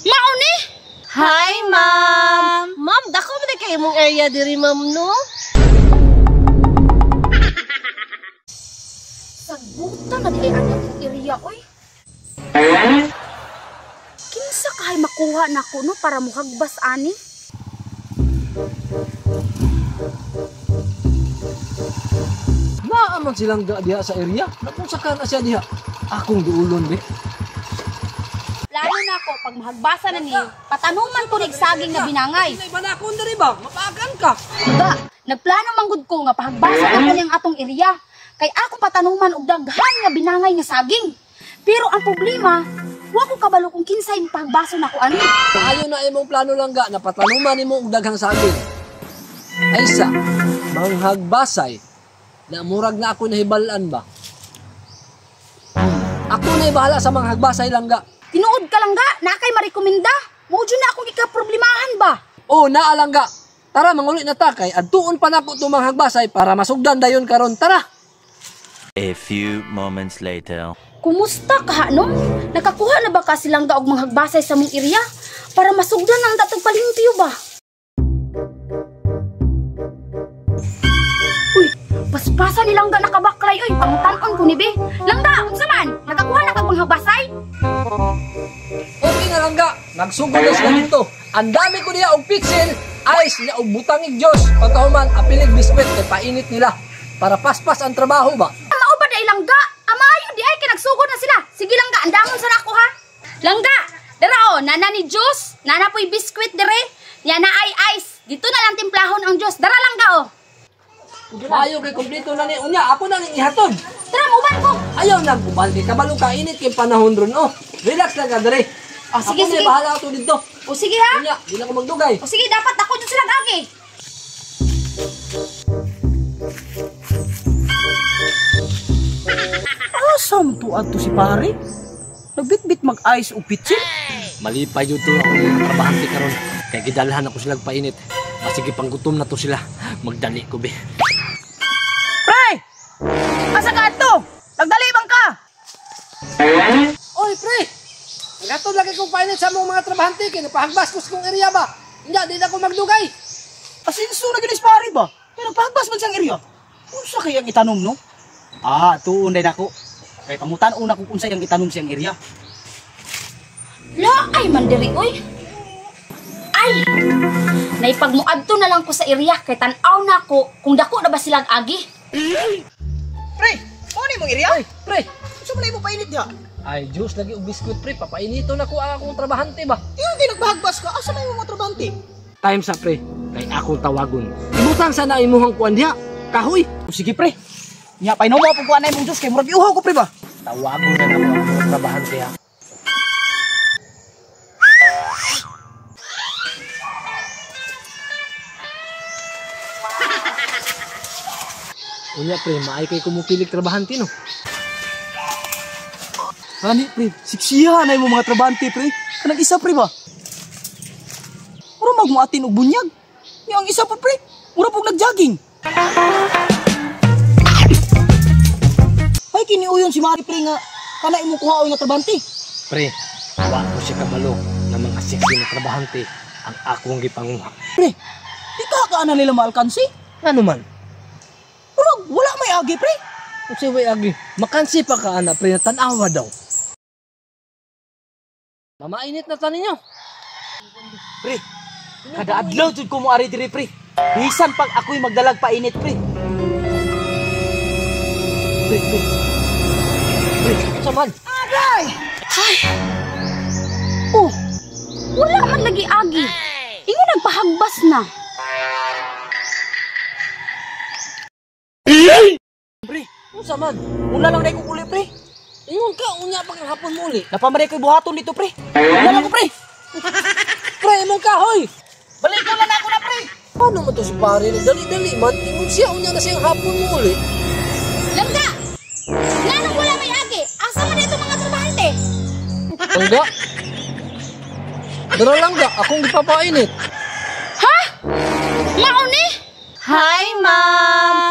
Mao ni? Hi, ma'am. Ma'am, dako man na kayo mong area diri, ma'am, no? Sagbuta na di ay anak ng area, oy. Kinsa kahay makuha na ko, no, para muhagbas ani? Naaman silang diha sa area. Napunsakan na siya diha. Akong duulon, be. Plano na ko, pag mahagbasa na niyo, patanuman ko saging na binangay. Ay, banakon na rin ba? Mapaagan ka. Ba, nagplano manggod ko nga pahagbasa na ko niyang atong area. Kay akong patanuman og daghan nga binangay nga saging. Pero ang problema, wa ko kabalo kung kinsay pahagbaso na ko ani. Ayon na imong plano lang ga, napatanuman nimo og daghang saging. Ay sa, manghagbasay, na murag na ako nahibalaan ba? Ako na bahala sa manghagbasay lang ga. Tinuod ka lang ga, nakay marekomenda. Mudyo na akong ikaproblemahan ba? Oh, naalang ga. Tara, manguli na takay. Adtuon pa na ako itong manghagbasay para masugdan dayon karon. Tara! A few moments later. Kumusta ka, no? Nakakuha na ba ka silang gaog manghagbasay sa mong area? Para masugdan ang datong palimpyo ba? Uy, paspasa nilang ga nakabaklay. Uy, pangutanon ko ni be. Langga, unsa man? Nakakuha na kag manghagbasay? Okay na lang ga. Nagsugod na sila dito. Ang dami ko niya og pixel, ice niya og butangig Diyos. Pagkahuman, apilig biskwit kay painit nila. Para paspas ang trabaho ba? Mao ba day langga? Amayo di ay kinagsugod na sila. Sige langga, andamon sa nako ha. Langga, dara o, nana ni juice, nana po'y biskwit dire. Yan na ay ice. Dito na lang timplahon ang juice. Dara langga o. Mayo kay kompleto na ni unya. Ako nang ihatod. Tara, muban ko. Ayaw nagbubal kay kabalo ka init kay panahon ron. Oh, relax lang ka dire. Oh, sige, ako sige. na bahala ako dito. O sige ha. Unya, di na ko magdugay. O sige, dapat ako dyan sila gagi. Asam to ato si pare? Nagbitbit mag-ice o pitsin? Malipay jud to ako ng trabahante karon. Kay gidalhan ako sila painit. Masige pang gutom na to sila. Magdali ko be. Pre! Asa ka ato? Nagdali bang ka? Oy, pre! Nagatod lagi kong painit sa mga trabahante kay napahagbas ko sa kong area ba. Nya, di na ko magdugay. Asinso na ginis pare ba? Pero pagbas man siyang area. Unsa kayang itanom no? Ah, tuon day nako. Kay pamutan-on ako kung sayang itanom siyang area. La, ay mandiri, oy. Ay! Naipagmuadto na lang ko sa area kay tan-aw na ko kung dako na ba silang agi. Pre! Ano mong area? Ay, pre! Unsa man mo painit diha? Ay, juice lagi og biskuit pre. Papainito na ko ang akong trabahante ba. Hindi nagbahagbas ka. Asa may mga trabante? Time sa pre. Kay akong tawagon. Ibutang sana imuhang kuan diha. Kahoy! O sige pre. Nya painom mo pagkuan na imong Diyos kay murag iuhaw ko pre ba? Tawagon na ako ang akong trabahante ha. Unya pre, maay kay kumukilig trabahante no. Hani pre, siksiha na imong mga trabante pre. Kanang isa pre ba? Mura magmuatin og bunyag. Nya ang isa pa pre, mura pug nagjogging. Ay kiniuyon si Mari pre nga kana imong kuhaoy nga trabante. Pre, wa ko siya kabalo na mga sexy na trabahante ang akong gipanguha. Pre, di ka ana nila maalkansi? Ano man? Murag wala may agi pre. Kasi way agi, makansi pa ka ana pre na tanawa daw. Mamainit na tanin nyo. Pre, kada adlaw jud ko moari diri pre. Bisan pag ako'y magdalag painit pre. Pre, pre. Pre, saman. Aray! Ay! Oh, wala man lagi agi. Ingo nagpahagbas na. Pre, Saman. una lang dai ko uli pre. Ingon ka, unya pag hapon muli. Napamaray ko'y buhaton dito pre. Una lang ko pre. Pre, imong kahoy. Balik ko lang ako na pre. Paano man to si pare? Dali-dali man. Ingon siya, unya na siyang hapon muli. Langga! Nganong wala may agi? Asa man ito mga trabahante? Langga. Dara langga, akong gipapainit. Ha? Mao ni? Hi, ma'am!